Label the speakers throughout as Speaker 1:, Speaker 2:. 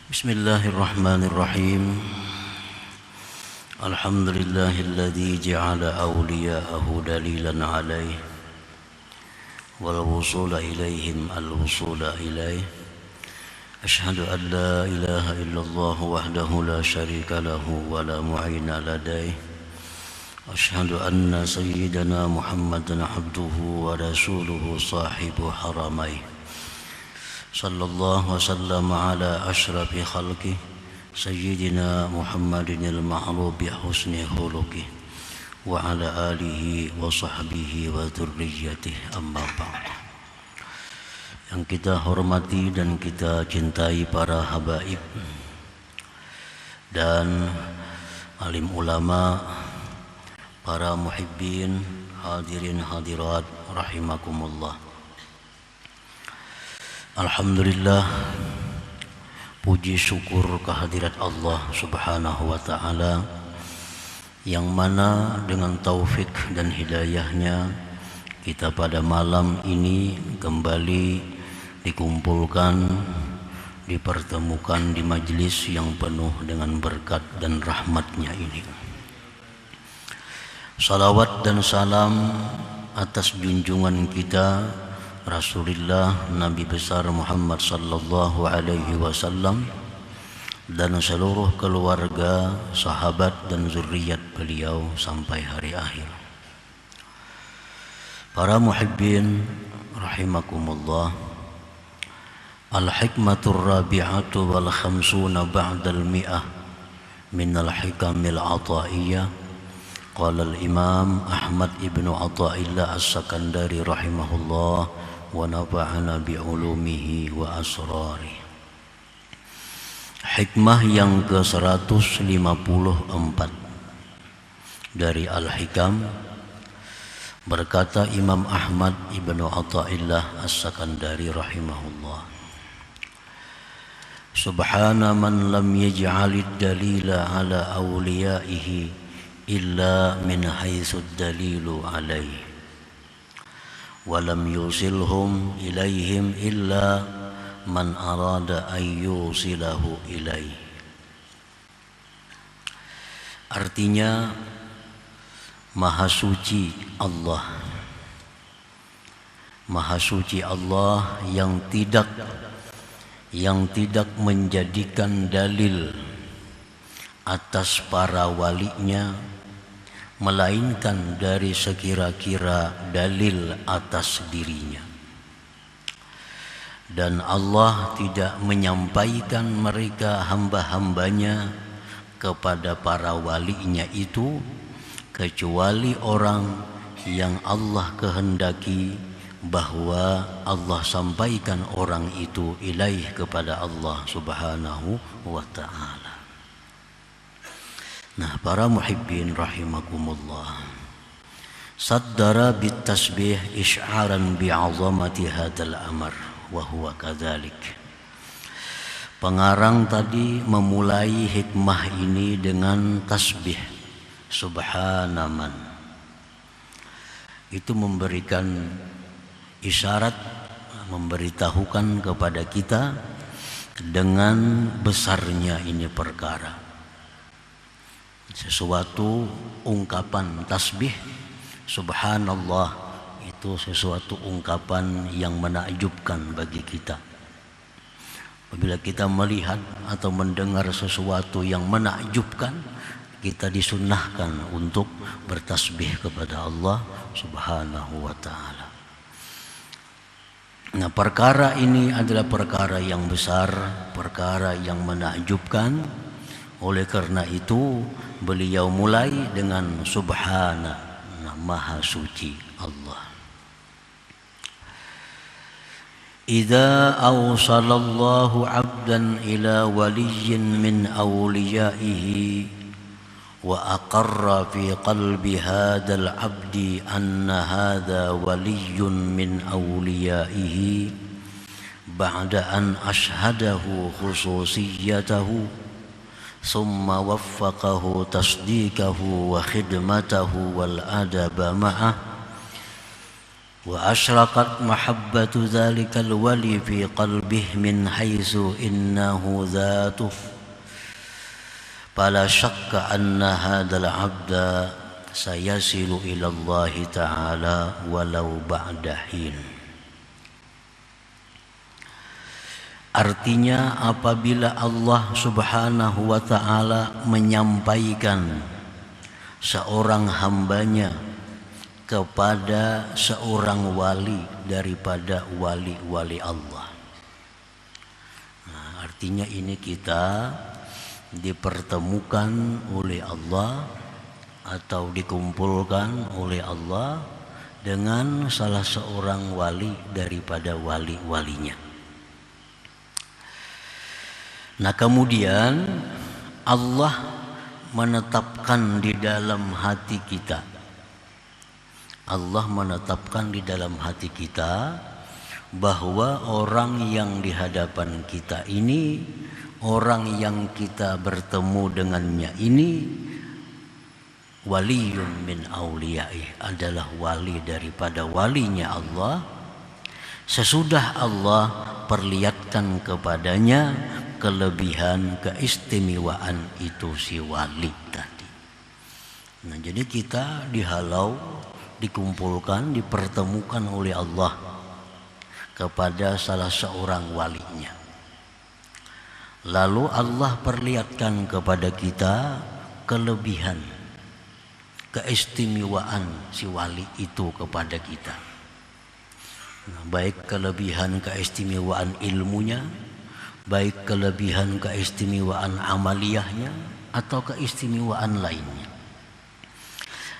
Speaker 1: Bismillahirrahmanirrahim. Alhamdulillahilladzi ja'ala awliya'ahu dalilan 'alaihi wal wusula ilaihim al-wusula ilaihi. Asyhadu an la ilaha illallah wahdahu la syarika lahu wa la mu'ina ladaihi. Asyhadu anna sayyidana Muhammadan abduhu wa rasuluhu sahibu haramaihi. Sallallahu wasallam ala ashrafi khalqih Sayyidina Muhammadin al-ma'ruf bi husni khuluqih wa ala alihi wa sahbihi wa dhurriyyatihi amma ba'd. Yang kita hormati dan kita cintai para habaib dan alim ulama, para muhibbin, hadirin hadirat rahimakumullah. Alhamdulillah, puji syukur kehadirat Allah subhanahu wa ta'ala, yang mana dengan taufik dan hidayahnya kita pada malam ini kembali dikumpulkan, dipertemukan di majlis yang penuh dengan berkat dan rahmatnya ini. Salawat dan salam atas junjungan kita Rasulullah Nabi besar Muhammad sallallahu alaihi wasallam dan seluruh keluarga, sahabat dan zuriat beliau sampai hari akhir. Para muhibbin rahimakumullah, al-hikmatur rabi'atu wal khamsuna ba'dal mi'ah minal hikamil ata'iyyah. Qala al-imam Ahmad ibnu Athaillah as-Sakandari rahimahullah wa nafa'ana bi'ulumihi wa asrari. Hikmah yang ke-154 dari Al-Hikam, berkata Imam Ahmad ibnu Athaillah as-Sakandari rahimahullah, Subhana man lam yaj'alid dalila ala awliyaihi illa min haitsu dalilu alaihi walam yusilhum ilaihim illa man arada an yusilahu ilaih. Artinya, Maha Suci Allah, Maha Suci Allah yang tidak menjadikan dalil atas para walinya melainkan dari sekira-kira dalil atas dirinya. Dan Allah tidak menyampaikan mereka hamba-hambanya kepada para walinya itu kecuali orang yang Allah kehendaki bahwa Allah sampaikan orang itu ilaih kepada Allah subhanahu wa ta'ala. Nah, para muhibbin rahimakumullah, saddara bitasbih isy'aran bi'azamati hadzal amr wa huwa kadzalik. Pengarang tadi memulai hikmah ini dengan tasbih subhanaman. Itu memberikan isyarat, memberitahukan kepada kita dengan besarnya ini perkara. Sesuatu ungkapan tasbih subhanallah itu sesuatu ungkapan yang menakjubkan bagi kita. Apabila kita melihat atau mendengar sesuatu yang menakjubkan, kita disunnahkan untuk bertasbih kepada Allah subhanahu wa ta'ala. Nah, perkara ini adalah perkara yang besar, perkara yang menakjubkan. Oleh karena itu beliau mulai dengan subhana, Maha Suci Allah. Idza awsalallahu 'abdan ila waliyyin min awliyaihi wa aqarra fi qalbi hadzal 'abdi anna hadza waliyyun min awliyaihi ba'da an ashhadahu khususiyatahu ثم وفقه تصديقه وخدمته والأدب معه wa asyraqat mahabbatu dzalikal wali fi qalbihi min haitsu innahu dzatuh fala syakka anna hadzal 'abda sayasilu ila Allah ta'ala walau ba'da hin. Artinya apabila Allah subhanahu wa ta'ala menyampaikan seorang hambanya kepada seorang wali daripada wali-wali Allah. Nah, artinya ini kita dipertemukan oleh Allah atau dikumpulkan oleh Allah dengan salah seorang wali daripada wali-walinya. Nah, kemudian Allah menetapkan di dalam hati kita. Allah menetapkan di dalam hati kita bahwa orang yang di hadapan kita ini, orang yang kita bertemu dengannya ini waliyun min auliyaih, adalah wali daripada walinya Allah. Sesudah Allah perlihatkan kepadanya kelebihan, keistimewaan itu si wali tadi. Nah, jadi kita dihalau, dikumpulkan, dipertemukan oleh Allah kepada salah seorang walinya. Lalu Allah perlihatkan kepada kita kelebihan, keistimewaan si wali itu kepada kita. Nah, baik kelebihan keistimewaan ilmunya, baik kelebihan keistimewaan amaliyahnya atau keistimewaan lainnya.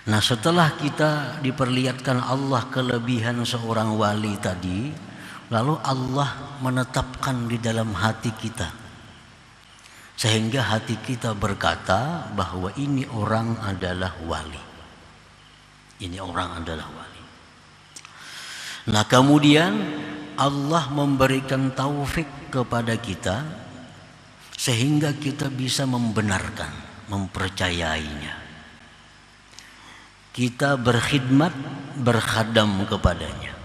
Speaker 1: Nah, setelah kita diperlihatkan Allah kelebihan seorang wali tadi, lalu Allah menetapkan di dalam hati kita, sehingga hati kita berkata bahwa ini orang adalah wali. Ini orang adalah wali. Nah, kemudian Allah memberikan taufik kepada kita sehingga kita bisa membenarkan, mempercayainya. Kita berkhidmat, berkhadam kepadanya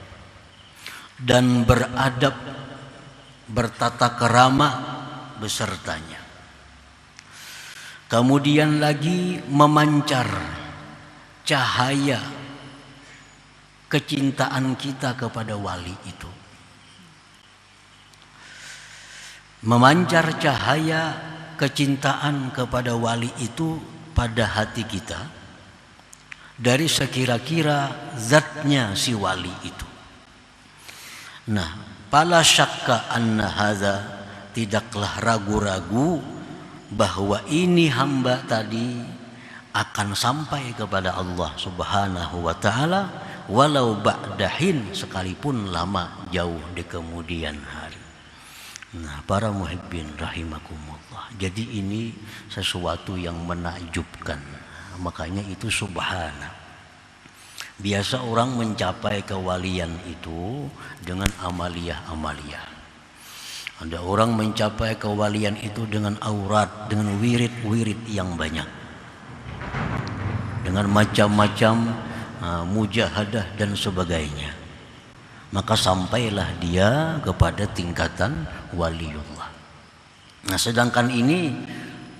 Speaker 1: dan beradab, bertata kerama besertanya. Kemudian lagi memancar cahaya kecintaan kita kepada wali itu. Memancar cahaya kecintaan kepada wali itu pada hati kita dari sekira-kira zatnya si wali itu. Nah, fala syakka anna hadza, tidaklah ragu-ragu bahwa ini hamba tadi akan sampai kepada Allah Subhanahu wa taala walau ba'dahin, sekalipun lama jauh di kemudian hari. Nah, para muhibbin rahimakumullah, jadi ini sesuatu yang menakjubkan. Makanya itu subhana. Biasa orang mencapai kewalian itu dengan amaliyah-amaliyah. Ada orang mencapai kewalian itu dengan aurat, dengan wirid-wirid yang banyak, dengan macam-macam mujahadah dan sebagainya. Maka sampailah dia kepada tingkatan waliullah. Nah, sedangkan ini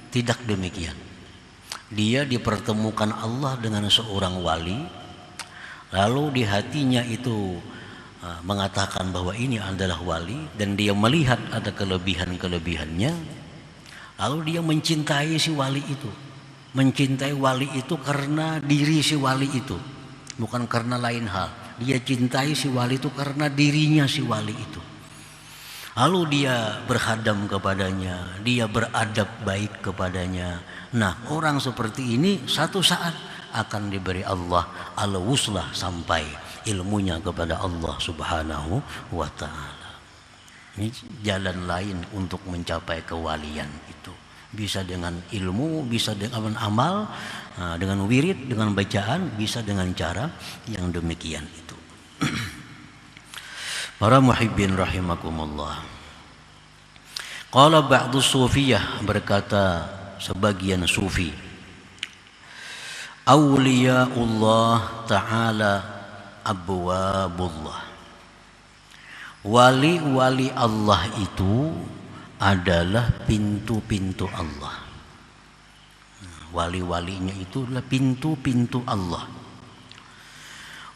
Speaker 1: tidak demikian. Dia dipertemukan Allah dengan seorang wali, lalu di hatinya itu mengatakan bahwa ini adalah wali, dan dia melihat ada kelebihan-kelebihannya, lalu dia mencintai si wali itu. Mencintai wali itu karena diri si wali itu, bukan karena lain hal. Dia cintai si wali itu karena dirinya si wali itu. Lalu dia berkhadam kepadanya, dia beradab baik kepadanya. Nah, orang seperti ini satu saat akan diberi Allah al-wuslah sampai ilmunya kepada Allah Subhanahu wa ta'ala. Ini jalan lain untuk mencapai kewalian itu. Bisa dengan ilmu, bisa dengan amal, dengan wirid, dengan bacaan, bisa dengan cara yang demikian itu. Para muhibbin rahimakumullah. Qala ba'du sufiyah, berkata sebagian sufi, Auliyaullah ta'ala abwabullah. Wali-wali Allah itu adalah pintu-pintu Allah. Wali-walinya itu adalah pintu-pintu Allah.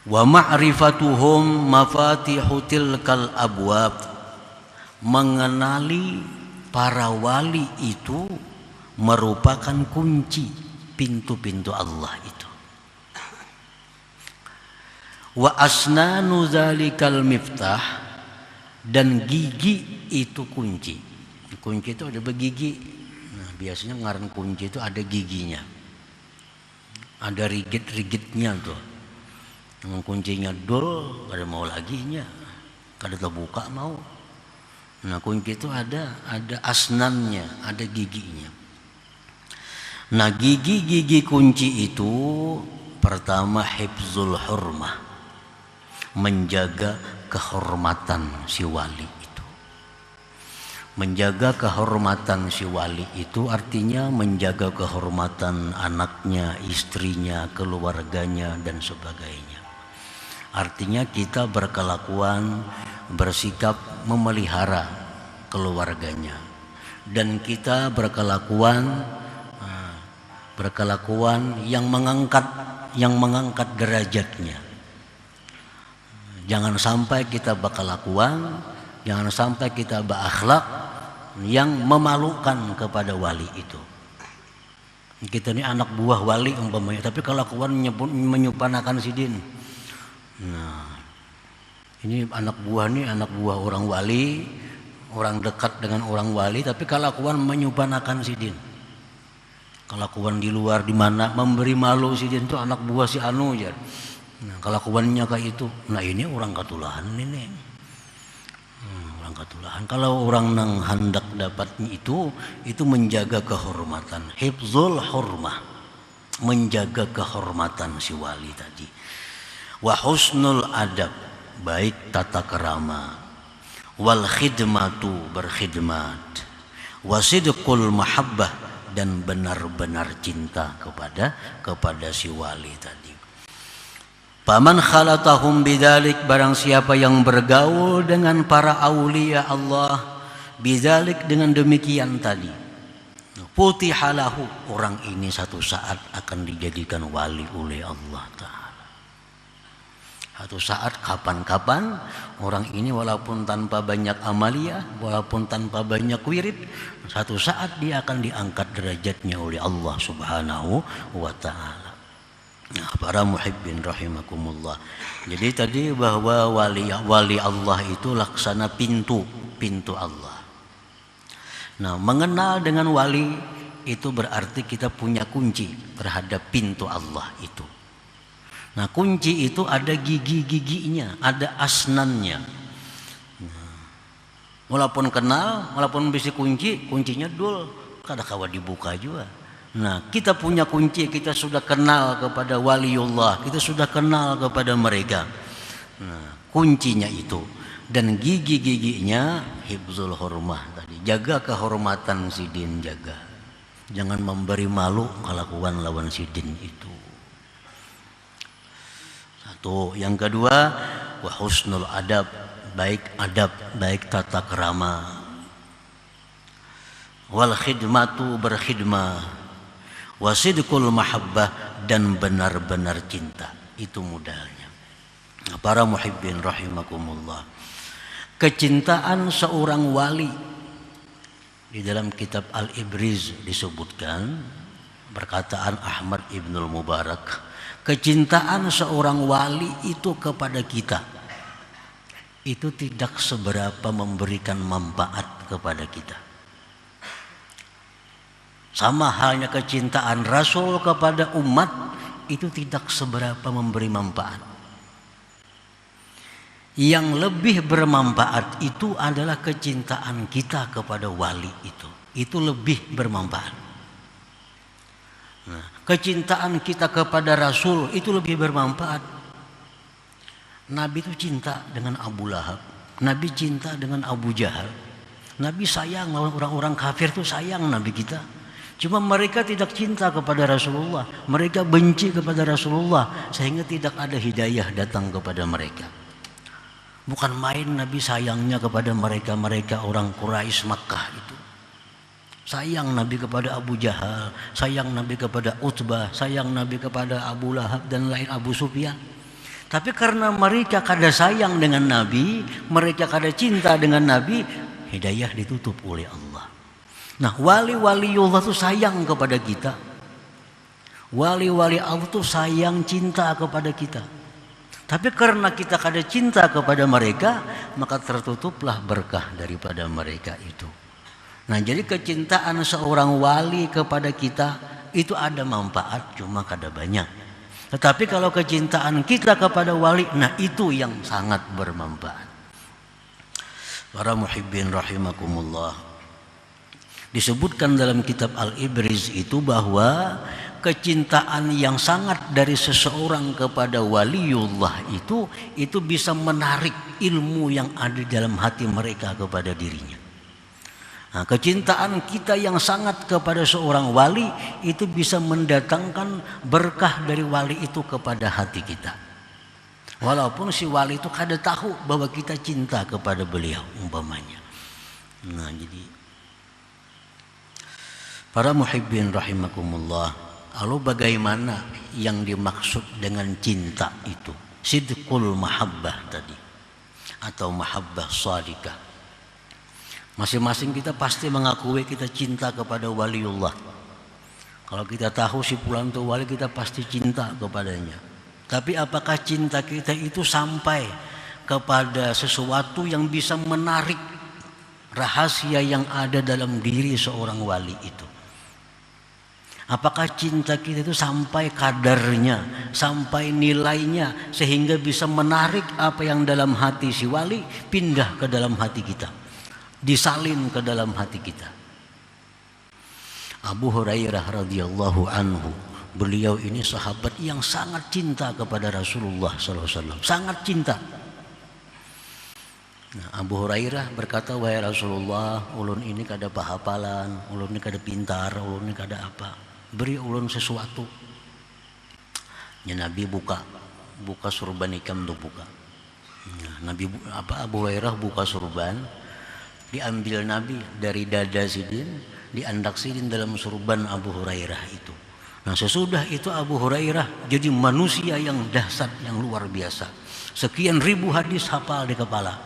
Speaker 1: Wa ma'rifatuhum mafatihu tilkal abwab. Mengenali para wali itu merupakan kunci pintu-pintu Allah itu. Wa asnanu zalikal miftah, dan gigi itu kunci. Kunci itu ada begigi. Nah, biasanya ngaran kunci itu ada giginya. Ada rigit-rigitnya tuh. Dengan kuncinya dol, kada mau laginya. Kada terbuka mau. Nah, kunci itu ada asnannya, ada giginya. Nah, gigi-gigi kunci itu pertama hifzul hurmah. Menjaga kehormatan si wali itu. Menjaga kehormatan si wali itu artinya menjaga kehormatan anaknya, istrinya, keluarganya dan sebagainya. Artinya kita berkelakuan, bersikap memelihara keluarganya, dan kita berkelakuan yang mengangkat derajatnya. Jangan sampai kita berkelakuan, jangan sampai kita berakhlak yang memalukan kepada wali itu. Kita ini anak buah wali umpamanya, tapi kelakuan menyupanakan sidin. Nah, ini anak buah orang wali, orang dekat dengan orang wali, tapi kelakuan menyupanakan sidin. Kelakuan di luar di mana memberi malu sidin itu anak buah si anu ya. Nah, kelakuannya kayak itu. Nah, ini orang katulahan ini. Orang katulahan. Kalau orang nang hendak dapatnya itu menjaga kehormatan. Hifzul hurmah. Menjaga kehormatan si wali tadi. Wa husnul adab. Baik tata kerama. Wal khidmatu, berkhidmat. Wa sidqul mahabbah, dan benar-benar cinta kepada si wali tadi. Paman khalatahum bidzalik, barang siapa yang bergaul dengan para aulia Allah bidzalik, dengan demikian tadi, futihalahu, orang ini satu saat akan dijadikan wali oleh Allah Ta'ala. Satu saat, kapan-kapan orang ini walaupun tanpa banyak amalia, walaupun tanpa banyak wirid, satu saat dia akan diangkat derajatnya oleh Allah Subhanahu wa Ta'ala. Nah, para muhibbin rahimakumullah. Jadi tadi bahwa wali Allah itu laksana pintu Allah. Nah, mengenal dengan wali itu berarti kita punya kunci terhadap pintu Allah itu. Nah, kunci itu ada gigi-giginya, ada asnannya. Nah, walaupun kenal, walaupun bisa kuncinya dul, kada kawa dibuka juga. Nah, kita punya kunci, kita sudah kenal kepada waliullah, kita sudah kenal kepada mereka. Nah, kuncinya itu, dan gigi-giginya hifzul hurmah tadi, jaga kehormatan sidin, jaga. Jangan memberi malu kelakuan lawan sidin itu. Satu, yang kedua, wa husnul adab, baik tata kerama. Wal khidmatu, berkhidmah. Wasidqul mahabbah, dan benar-benar cinta. Itu modalnya. Nah, para muhibbin rahimakumullah. Kecintaan seorang wali, di dalam kitab Al-Ibriz disebutkan, perkataan Ahmad Ibnul Mubarak, kecintaan seorang wali itu kepada kita itu tidak seberapa memberikan manfaat kepada kita. Sama halnya kecintaan Rasul kepada umat itu tidak seberapa memberi manfaat. Yang lebih bermanfaat itu adalah kecintaan kita kepada wali itu. Itu lebih bermanfaat. Nah, kecintaan kita kepada Rasul itu lebih bermanfaat. Nabi itu cinta dengan Abu Lahab. Nabi cinta dengan Abu Jahal. Nabi sayang lawan orang-orang kafir itu, sayang Nabi kita. Cuma mereka tidak cinta kepada Rasulullah, mereka benci kepada Rasulullah, sehingga tidak ada hidayah datang kepada mereka. Bukan main Nabi sayangnya kepada mereka orang Quraisy Makkah itu. Sayang Nabi kepada Abu Jahal, sayang Nabi kepada Utbah, sayang Nabi kepada Abu Lahab dan lain Abu Sufyan. Tapi karena mereka kada sayang dengan Nabi, mereka kada cinta dengan Nabi, hidayah ditutup oleh Allah. Nah, wali-waliullah itu sayang kepada kita. Wali-wali Allah itu sayang, cinta kepada kita. Tapi karena kita kada cinta kepada mereka, maka tertutuplah berkah daripada mereka itu. Nah, jadi kecintaan seorang wali kepada kita itu ada manfaat, cuma kada banyak. Tetapi kalau kecintaan kita kepada wali, nah itu yang sangat bermanfaat. Para muhibbin rahimakumullah. Disebutkan dalam kitab Al-Ibriz itu bahwa kecintaan yang sangat dari seseorang kepada waliullah itu bisa menarik ilmu yang ada dalam hati mereka kepada dirinya. Nah, kecintaan kita yang sangat kepada seorang wali itu bisa mendatangkan berkah dari wali itu kepada hati kita. Walaupun si wali itu kada tahu bahwa kita cinta kepada beliau umpamanya. Nah, jadi para muhibbin rahimakumullah, lalu bagaimana yang dimaksud dengan cinta itu? Sidqul mahabbah tadi, atau mahabbah shadikah. Masing-masing kita pasti mengakui kita cinta kepada waliullah. Kalau kita tahu si fulan itu wali, kita pasti cinta kepadanya. Tapi apakah cinta kita itu sampai kepada sesuatu yang bisa menarik rahasia yang ada dalam diri seorang wali itu? Apakah cinta kita itu sampai kadarnya, sampai nilainya, sehingga bisa menarik apa yang dalam hati si wali pindah ke dalam hati kita, disalin ke dalam hati kita. Abu Hurairah radhiyallahu anhu, beliau ini sahabat yang sangat cinta kepada Rasulullah SAW, sangat cinta. Nah, Abu Hurairah berkata, wahai Rasulullah, ulun ini kada pahapalan, ulun ini kada pintar, ulun ini kada apa. Beri ulun sesuatu. Ya, Nabi buka surban ikam tu buka. Nah, Abu Hurairah buka surban, diambil Nabi dari dada sidin, diandak sidin dalam surban Abu Hurairah itu. Nah, sesudah itu Abu Hurairah jadi manusia yang dahsyat, yang luar biasa. Sekian ribu hadis hafal di kepala.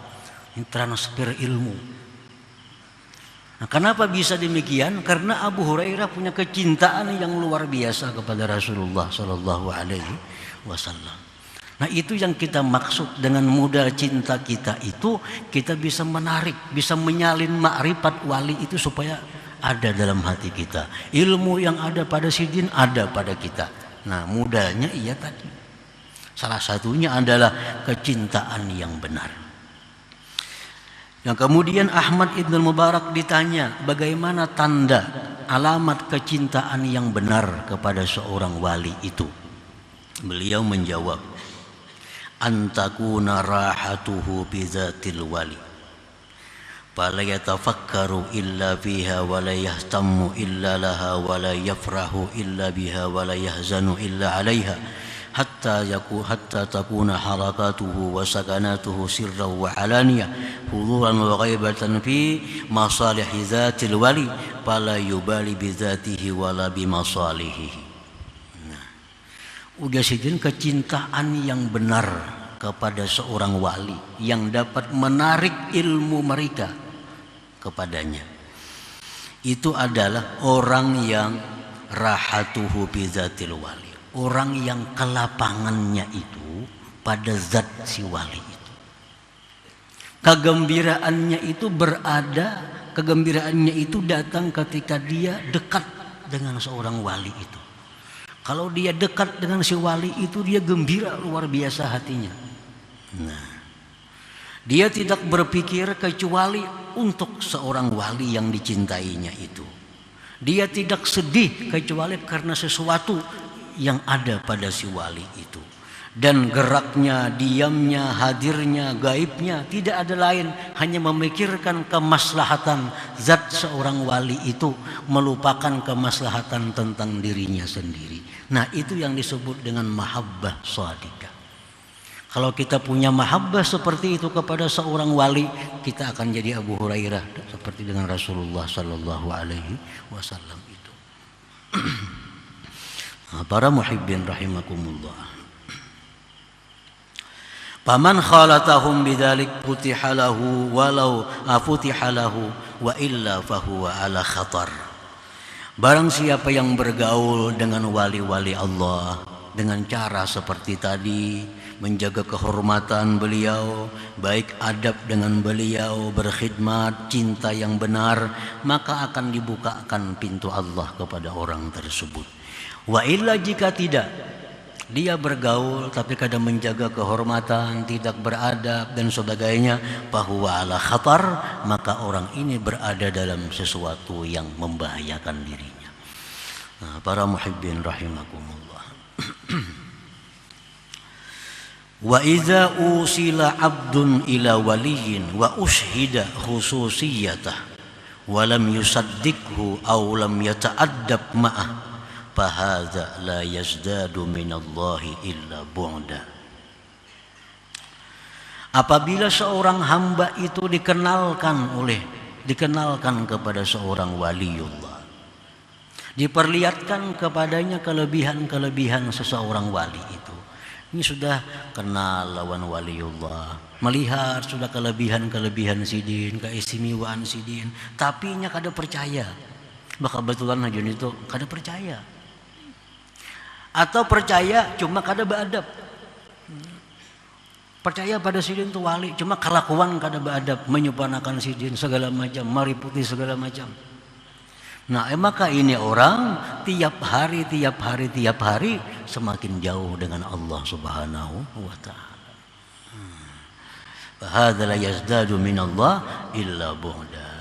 Speaker 1: Ini transfer ilmu. Nah, kenapa bisa demikian? Karena Abu Hurairah punya kecintaan yang luar biasa kepada Rasulullah Sallallahu Alaihi Wasallam. Nah, itu yang kita maksud dengan modal cinta kita itu, kita bisa menarik, bisa menyalin makrifat wali itu supaya ada dalam hati kita. Ilmu yang ada pada sidin ada pada kita. Nah, modalnya iya tadi. Salah satunya adalah kecintaan yang benar. Yang kemudian Ahmad Ibn Mubarak ditanya, bagaimana tanda alamat kecintaan yang benar kepada seorang wali itu? Beliau menjawab, antakuna rahatuhu bizatil wali, fala yatafakkaru illa fiha wa la yahtammu illa laha wa la yafrahu illa biha wa la yahzanu illa alaiha hatta takuna harakatuhu wa sakanatuhu sirran wa alaniya huduran wa ghaibatan fi masalih zatil wali fala yubali bi zatihi wala bi masalihi. Nah, udah sidin kecintaan yang benar kepada seorang wali yang dapat menarik ilmu mereka kepadanya itu adalah orang yang rahatuhu bi zatil wali, orang yang kelapangannya itu pada zat si wali itu. Kegembiraannya itu kegembiraannya itu datang ketika dia dekat dengan seorang wali itu. Kalau dia dekat dengan si wali itu, dia gembira luar biasa hatinya. Nah, dia tidak berpikir kecuali untuk seorang wali yang dicintainya itu. Dia tidak sedih kecuali karena sesuatu yang ada pada si wali itu. Dan geraknya, diamnya, hadirnya, gaibnya tidak ada lain, hanya memikirkan kemaslahatan zat seorang wali itu, melupakan kemaslahatan tentang dirinya sendiri. Nah, itu yang disebut dengan mahabbah shadiqah. Kalau kita punya mahabbah seperti itu kepada seorang wali, kita akan jadi Abu Hurairah seperti dengan Rasulullah sallallahu alaihi wasallam itu. Para muhibbin rahimakumullah. Faman khalatahum bidzalik futiha lahu walau futiha lahu wa illa fahuwa ala khatar. Barang siapa yang bergaul dengan wali-wali Allah dengan cara seperti tadi, menjaga kehormatan beliau, baik adab dengan beliau, berkhidmat, cinta yang benar, maka akan dibukakan pintu Allah kepada orang tersebut. Wa illa jika tidak, dia bergaul tapi kadang menjaga kehormatan, tidak beradab dan sebagainya, bahwa ala khatar, maka orang ini berada dalam sesuatu yang membahayakan dirinya. Nah, para muhibbin rahimakumullah. Wa idza usila 'abdun ila waliyin wa ushhida khususiyatah wa lam yusaddiqhu aw lam yata'addab ma'ah fahadza la yazdadu minallahi illa bu'da. Apabila seorang hamba itu dikenalkan kepada seorang waliullah, diperlihatkan kepadanya kelebihan-kelebihan seseorang wali itu, ini sudah kenal lawan waliullah, melihat sudah kelebihan-kelebihan sidin, keistimewaan sidin, tapi nya kada percaya, bakal betulan hajun itu kada percaya. Atau percaya cuma kada beadab. Percaya pada sidin itu wali, cuma kelakuan kada beadab, menyempurnakan sidin segala macam, mariputi segala macam. Nah, maka ini orang tiap hari semakin jauh dengan Allah Subhanahu wa taala. Fahadza la yazdadu minallah illa bu'da.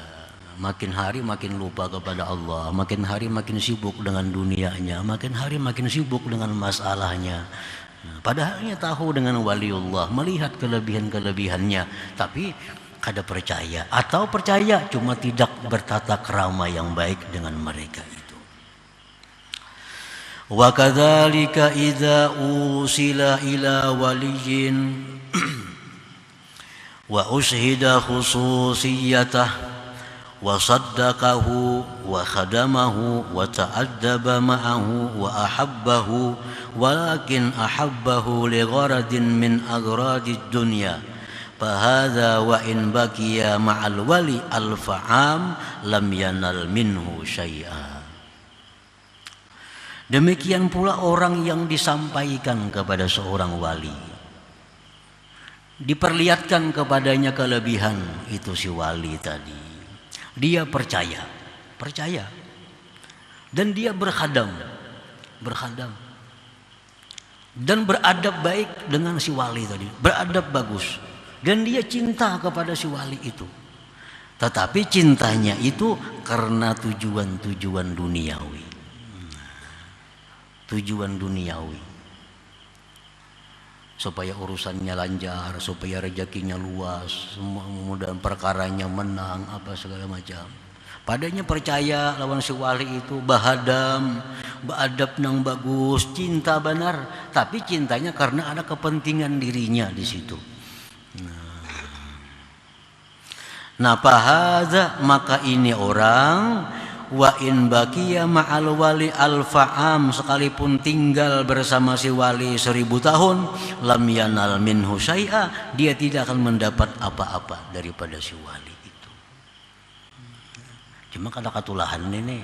Speaker 1: Makin hari makin lupa kepada Allah, makin hari makin sibuk dengan dunianya, makin hari makin sibuk dengan masalahnya. Nah, padahalnya tahu dengan waliullah, melihat kelebihan-kelebihannya, tapi kada percaya, atau percaya cuma tidak bertata krama yang baik dengan mereka itu. Wa kadzalika idza usila ila waliyin wa ushhida khususiyatah wa saddaqahu wa khadamahu wa ta'addaba ma'ahu wa ahabbahu walakin ahabbahu li gharadin min agradid dunya fahadza wa in baqiya ma'al wali al-fa'am lam yanal minhu syai'a. Demikian pula orang yang disampaikan kepada seorang wali, diperlihatkan kepadanya kelebihan itu si wali tadi, dia percaya dan dia berkhadam dan beradab baik dengan si wali tadi, beradab bagus, dan dia cinta kepada si wali itu. Tetapi cintanya itu karena tujuan duniawi. Tujuan duniawi. Supaya urusannya lancar, supaya rezekinya luas, semua mudah perkaranya menang, apa segala macam. Padanya percaya lawan si wali itu bahadam, beadab nang bagus, cinta benar, tapi cintanya karena ada kepentingan dirinya di situ. Nah, fahadza, maka ini orang wa in baqiya ma'al wali al-fa'am, sekalipun tinggal bersama si wali 1000 tahun, lam yanal minhu syai'a, dia tidak akan mendapat apa-apa daripada si wali itu. Cuma kada katulahan ini,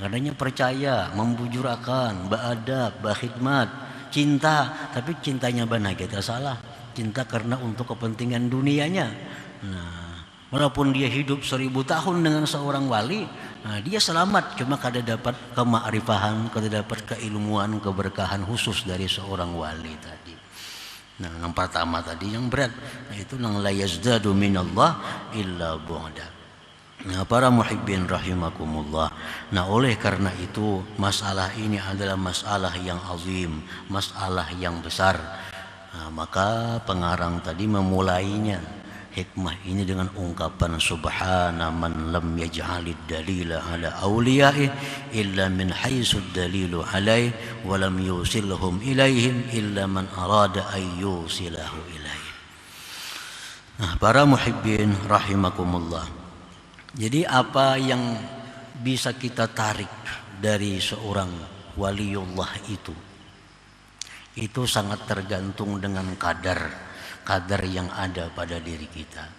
Speaker 1: kadanya percaya, membujurakan, beadab, berkhidmat, cinta, tapi cintanya benar kita salah, cinta karena untuk kepentingan dunianya. Nah, walaupun dia hidup 1000 tahun dengan seorang wali, nah dia selamat, cuma kada dapat kema'rifahan, kada dapat keilmuan, keberkahan khusus dari seorang wali tadi. Nah, yang pertama tadi yang berat, nah itu nang la yazdadu minallah illa bu'da. Nah, para muhibbin rahimakumullah. Nah, oleh karena itu masalah ini adalah masalah yang azim, masalah yang besar. Nah, maka pengarang tadi memulainya hikmah ini dengan ungkapan subhana man lam yaj'alid dalila ala awliyaih illa min haitsu dalilu alaih wa lam yusilhum ilaihim illa man arada ay yusilahu ilaih. Nah, para muhibbin rahimakumullah. Jadi apa yang bisa kita tarik dari seorang waliullah itu sangat tergantung dengan kadar yang ada pada diri kita.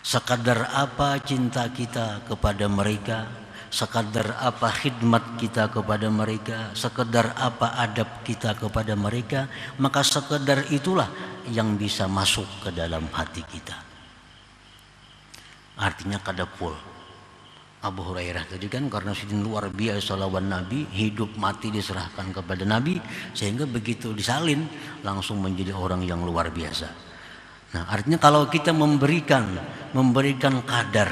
Speaker 1: Sekadar apa cinta kita kepada mereka, sekadar apa khidmat kita kepada mereka, sekadar apa adab kita kepada mereka, maka sekadar itulah yang bisa masuk ke dalam hati kita. Artinya kadapul. Abu Hurairah tadi kan karena sudah luar biasa lawan Nabi, hidup mati diserahkan kepada Nabi, sehingga begitu disalin langsung menjadi orang yang luar biasa. Nah, artinya kalau kita memberikan kadar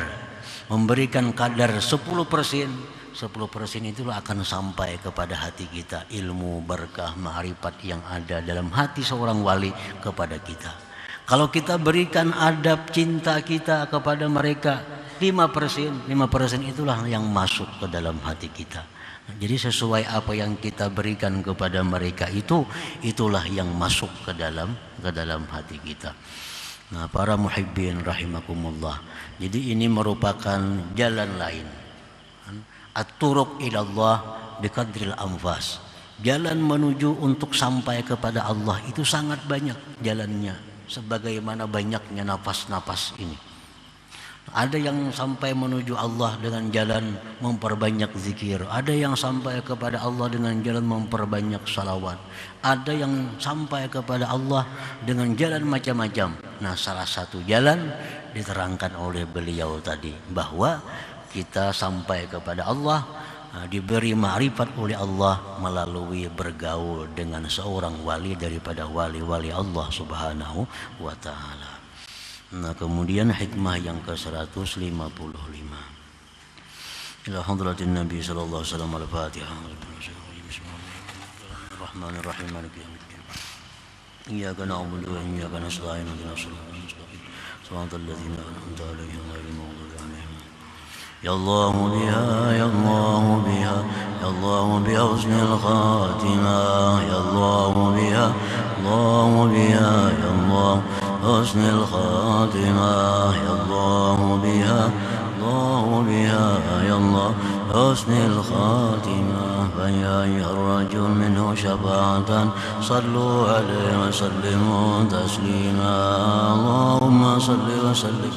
Speaker 1: 10%, 10% itulah akan sampai kepada hati kita ilmu, berkah, ma'rifat yang ada dalam hati seorang wali kepada kita. Kalau kita berikan adab cinta kita kepada mereka 5% itulah yang masuk ke dalam hati kita. Jadi sesuai apa yang kita berikan kepada mereka itulah yang masuk ke dalam hati kita. Nah, para muhibbin rahimakumullah. Jadi ini merupakan jalan lain. At-turuq ilallah biqadril anfas. Jalan menuju untuk sampai kepada Allah itu sangat banyak jalannya. Sebagaimana banyaknya nafas-nafas ini. Ada yang sampai menuju Allah dengan jalan memperbanyak zikir. Ada yang sampai kepada Allah dengan jalan memperbanyak salawat. Ada yang sampai kepada Allah dengan jalan macam-macam. Nah, salah satu jalan diterangkan oleh beliau tadi, bahwa kita sampai kepada Allah, diberi ma'rifat oleh Allah melalui bergaul dengan seorang wali daripada wali-wali Allah subhanahu wa ta'ala. Nah, kemudian hikmah yang ke-155. Ila hadratin Nabi sallallahu alaihi wasallam al-Fatihah. Bismillahirrahmanirrahim. Maliki yaumiddin. Iyyaka na'budu wa iyyaka nasta'in. Ihdinas siratal mustaqim. Shiratal ladzina an'amta 'alaihim ghairil maghdubi 'alaihim. Ya Allah biha, ya Allah biha, ya Allah biha husnul khatimah. Ya Allah biha, Allah biha, ya Allah husnul khatimah. Ya Allah biha, Allah biha, ya Allah husnul khatimah. Faya yarjul minhu syafa'atan sallu alaihi wa sallimu taslima. Allahumma salli wa sallim